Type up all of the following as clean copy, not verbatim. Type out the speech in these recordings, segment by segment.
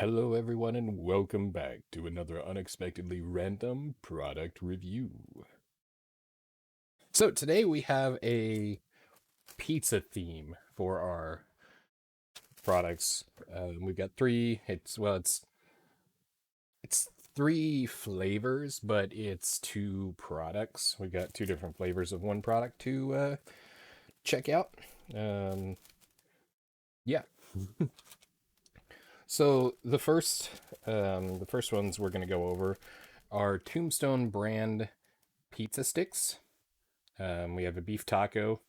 Hello, everyone, and welcome back to another unexpectedly random product review. So, today we have a pizza theme for our products. We've got three. It's three flavors, but it's two products. We've got two different flavors of one product to check out. Um, yeah. So the first ones we're gonna go over are Tombstone brand pizza sticks. We have a beef taco.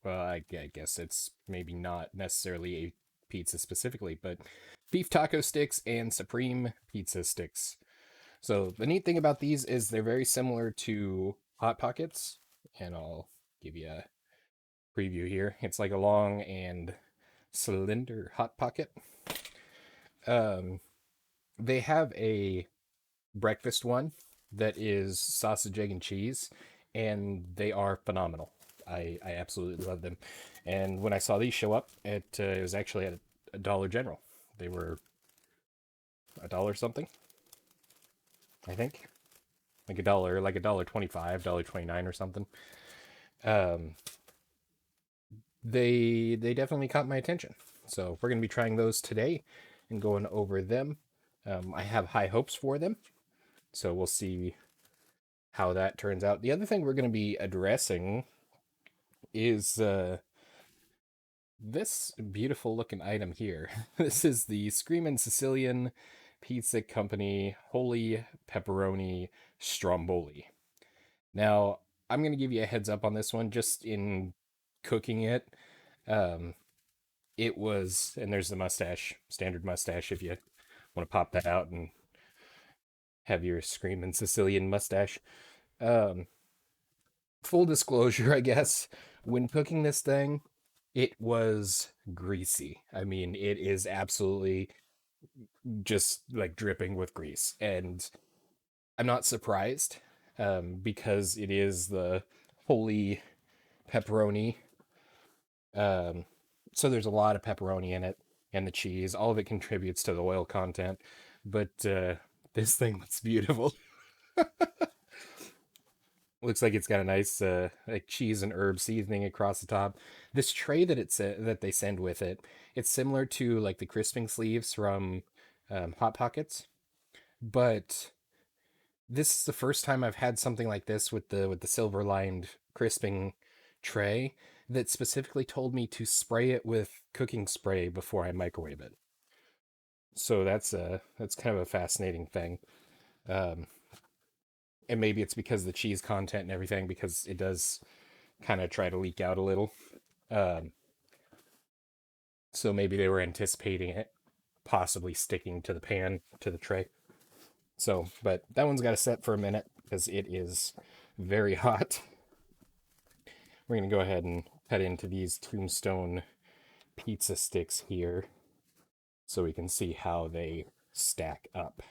Well, I guess it's maybe not necessarily a pizza specifically, but beef taco sticks and supreme pizza sticks. So the neat thing about these is they're very similar to Hot Pockets, and I'll give you a preview here. It's like a long and slender Hot Pocket. Um, they have a breakfast one that is sausage, egg, and cheese, and they are phenomenal. I absolutely love them. And when I saw these show up, it was actually at a Dollar General. They were a dollar something, I think, like a dollar 25, dollar 29 or something. Um, they definitely caught my attention. So we're gonna be trying those today and going over them. I have high hopes for them, so we'll see how that turns out. The other thing we're going to be addressing is this beautiful looking item here. This is the Screamin Sicilian Pizza Company Holy Pepperoni Stromboli. Now, I'm going to give you a heads up on this one just in cooking it. Um, it was, and there's the mustache, standard mustache if you want to pop that out and have your Screamin Sicilian mustache. Um, Full disclosure, I guess, when cooking this thing, it was greasy. I mean, it is absolutely just like dripping with grease. And I'm not surprised because it is the holy pepperoni. Um, so there's a lot of pepperoni in it and the cheese. All of it contributes to the oil content. But this thing looks beautiful. Looks like it's got a nice like cheese and herb seasoning across the top. This tray that they send with it, it's similar to like the crisping sleeves from Hot Pockets, but this is the first time I've had something like this with the silver lined crisping tray that specifically told me to spray it with cooking spray before I microwave it. So that's kind of a fascinating thing. Um, and maybe it's because of the cheese content and everything, because it does kind of try to leak out a little. Um, so maybe they were anticipating it possibly sticking to the pan, to the tray. So, but that one's got to set for a minute because it is very hot. We're going to go ahead and cut into these Tombstone pizza sticks here so we can see how they stack up.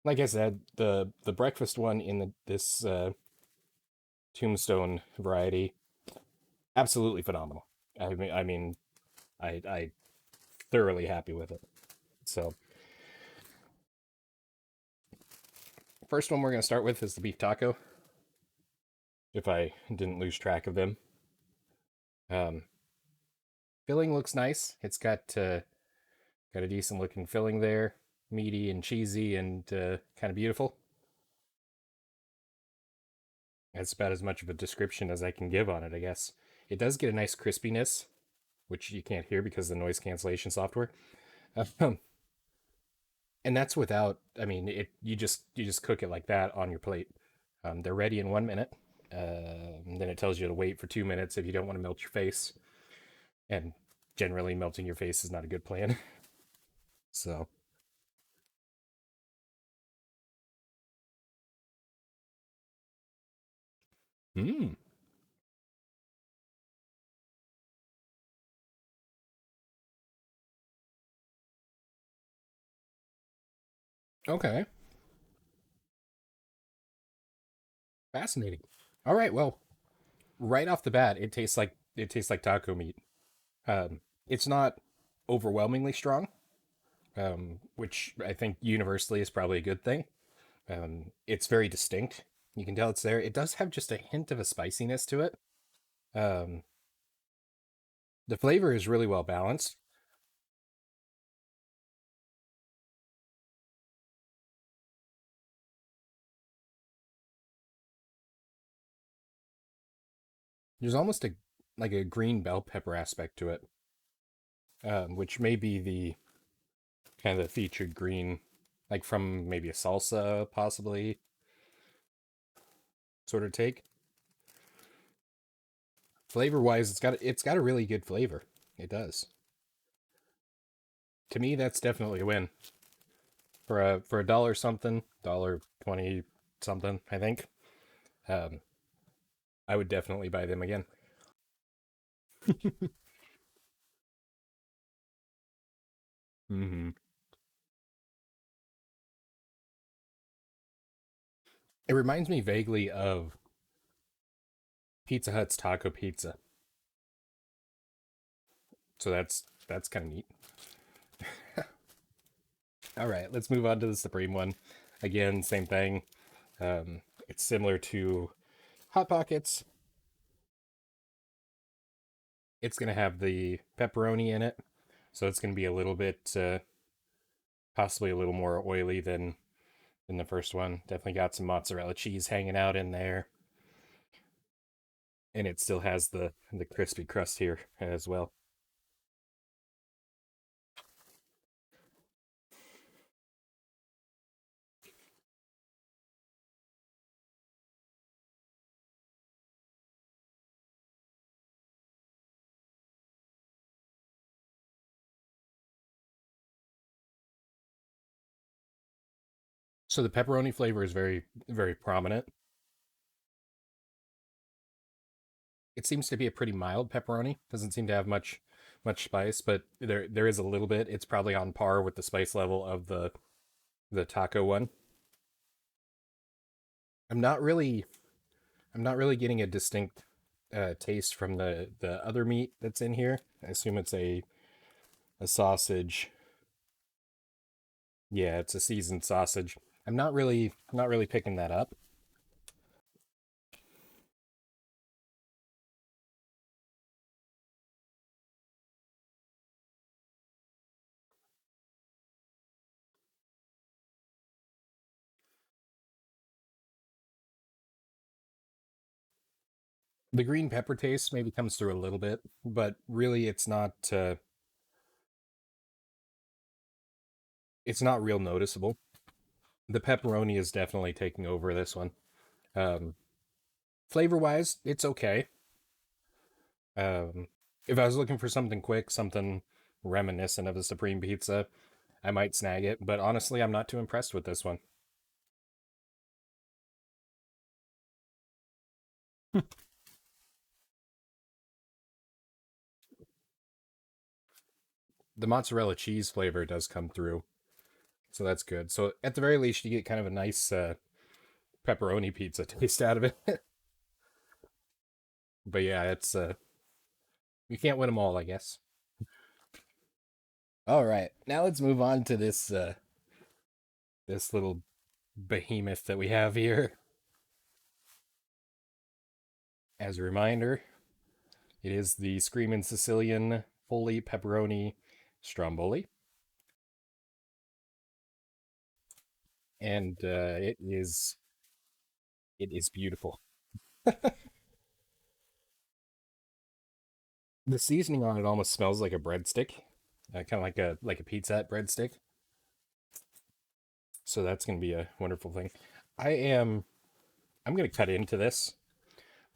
Like I said, the breakfast one in this Tombstone variety, absolutely phenomenal. I thoroughly happy with it. So first one we're going to start with is the beef taco. If I didn't lose track of them, um, filling looks nice. It's got a decent looking filling there, meaty and cheesy and kind of beautiful. That's about as much of a description as I can give on it, I guess. It does get a nice crispiness, which you can't hear because of the noise cancellation software. Um, and that's without. I mean, it you just cook it like that on your plate. They're ready in 1 minute. Then it tells you to wait for 2 minutes if you don't want to melt your face. And generally, melting your face is not a good plan. So, mm, okay, fascinating. All right, well, right off the bat, it tastes like taco meat. It's not. overwhelmingly strong, which I think universally is probably a good thing. It's very distinct. You can tell it's there. It does have just a hint of a spiciness to it. Um, the flavor is really well balanced. There's almost a like a green bell pepper aspect to it, which may be the kind of the featured green, like from maybe a salsa, possibly sort of take. Flavor wise, it's got a really good flavor. It does. To me, that's definitely a win for a dollar something, $1.20 something. I think um, I would definitely buy them again. Hmm. It reminds me vaguely of Pizza Hut's taco pizza, so that's kind of neat. All right, let's move on to the Supreme one. Again, same thing. It's similar to Hot Pockets. It's gonna have the pepperoni in it, so it's gonna be a little bit, possibly a little more oily than the first one. Definitely got some mozzarella cheese hanging out in there, and it still has the crispy crust here as well. So the pepperoni flavor is very very prominent. It seems to be a pretty mild pepperoni. Doesn't seem to have much spice, but there is a little bit. It's probably on par with the spice level of the taco one. I'm not really I'm not really getting a distinct taste from the other meat that's in here. I assume it's a sausage. Yeah, it's a seasoned sausage. I'm not really picking that up. The green pepper taste maybe comes through a little bit, but really it's not real noticeable. The pepperoni is definitely taking over this one. Um, Flavor wise, it's okay. Um, if I was looking for something quick, something reminiscent of the Supreme Pizza, I might snag it. But honestly, I'm not too impressed with this one. The mozzarella cheese flavor does come through, so that's good. So at the very least, you get kind of a nice pepperoni pizza taste out of it. But yeah, it's you can't win them all, I guess. All right, now let's move on to this little behemoth that we have here. As a reminder, it is the Screamin Sicilian Holy Pepperoni Stromboli, and it is beautiful. The seasoning on it almost smells like a breadstick, kind of like a pizza Hut breadstick. So that's going to be a wonderful thing. I am I'm going to cut into this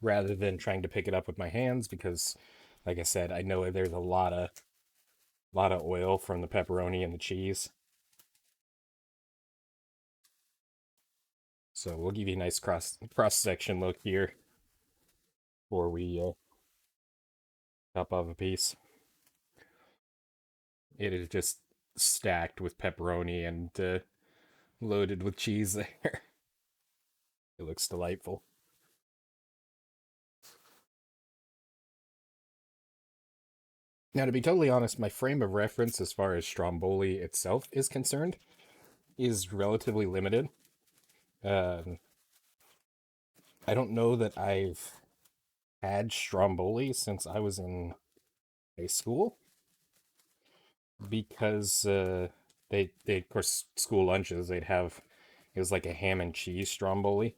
rather than trying to pick it up with my hands because, like I said, I know there's a lot of oil from the pepperoni and the cheese. So we'll give you a nice cross section look here before we top off a piece. It is just stacked with pepperoni and loaded with cheese there. It looks delightful. Now, to be totally honest, my frame of reference as far as Stromboli itself is concerned is relatively limited. Um, I don't know that I've had Stromboli since I was in high school because they of course school lunches they'd have it was like a ham and cheese Stromboli,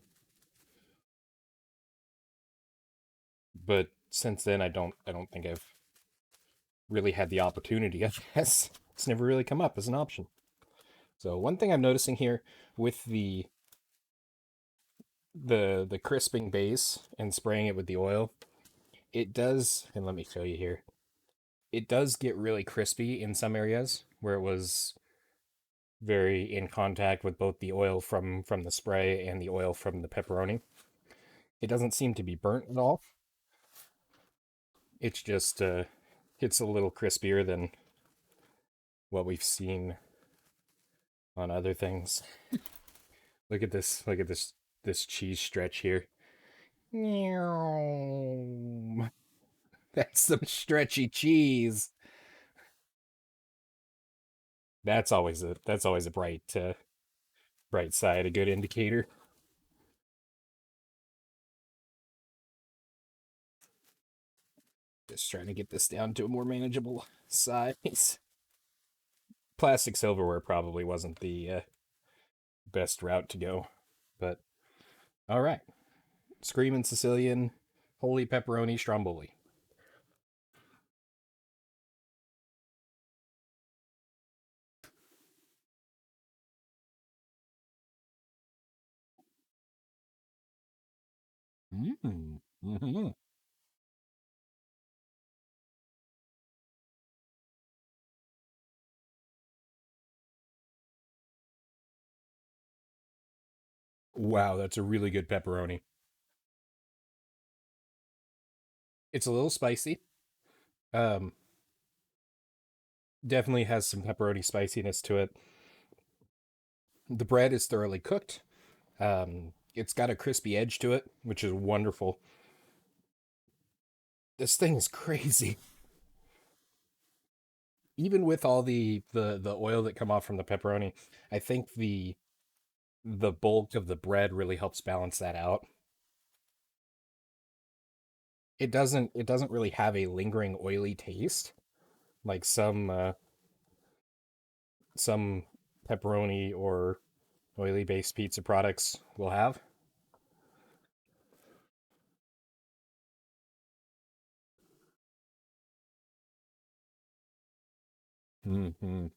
but since then I don't think I've really had the opportunity. I guess it's never really come up as an option. So one thing I'm noticing here with the crisping base and spraying it with the oil, it does, and let me show you here. It does get really crispy in some areas where it was very in contact with both the oil from the spray and the oil from the pepperoni. It doesn't seem to be burnt at all. It's just it's a little crispier than what we've seen on other things. Look at this. Look at this cheese stretch here. That's some stretchy cheese. That's always a bright side, a good indicator. Just trying to get this down to a more manageable size. Plastic silverware probably wasn't the best route to go, but all right. Screamin Sicilian, Holy Pepperoni Stromboli. Mm. Hmm. Wow, that's a really good pepperoni. It's a little spicy. Um, Definitely has some pepperoni spiciness to it. The bread is thoroughly cooked. It's got a crispy edge to it, which is wonderful. This thing is crazy. Even with all the oil that come off from the pepperoni, I think the bulk of the bread really helps balance that out. It doesn't really have a lingering oily taste like some pepperoni or oily based pizza products will have. Hmm.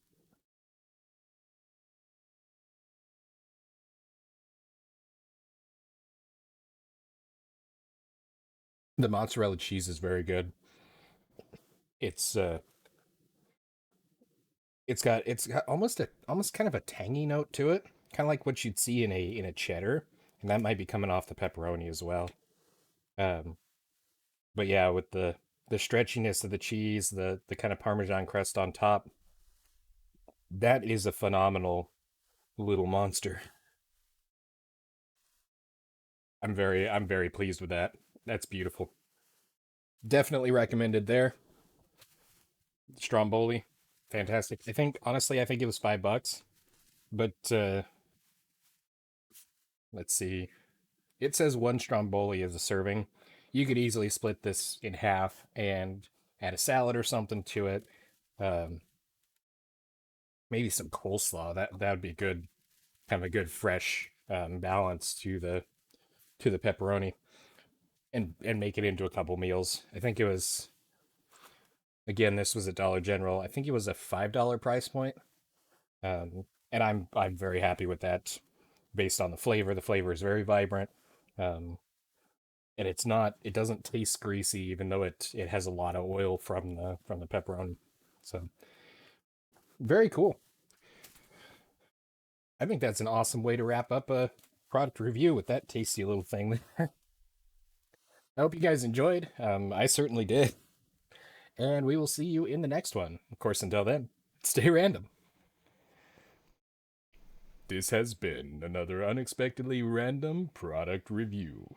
The mozzarella cheese is very good. It's it's got almost kind of a tangy note to it, kind of like what you'd see in a cheddar, and that might be coming off the pepperoni as well. Um, but yeah, with the stretchiness of the cheese, the kind of Parmesan crust on top, that is a phenomenal little monster. I'm very pleased with that. That's beautiful. Definitely recommended there. Stromboli, fantastic. I think it was $5, but let's see. It says one Stromboli is a serving. You could easily split this in half and add a salad or something to it. Um, Maybe some coleslaw. That would be good, kind of a good fresh balance to the pepperoni, and make it into a couple meals. I think it was again this was at Dollar General. I think it was a $5 price point. And I'm very happy with that based on the flavor. The flavor is very vibrant. Um, and it doesn't taste greasy even though it has a lot of oil from the pepperoni. So very cool. I think that's an awesome way to wrap up a product review with that tasty little thing. I hope you guys enjoyed. I certainly did. And we will see you in the next one. Of course, until then, stay random. This has been another unexpectedly random product review.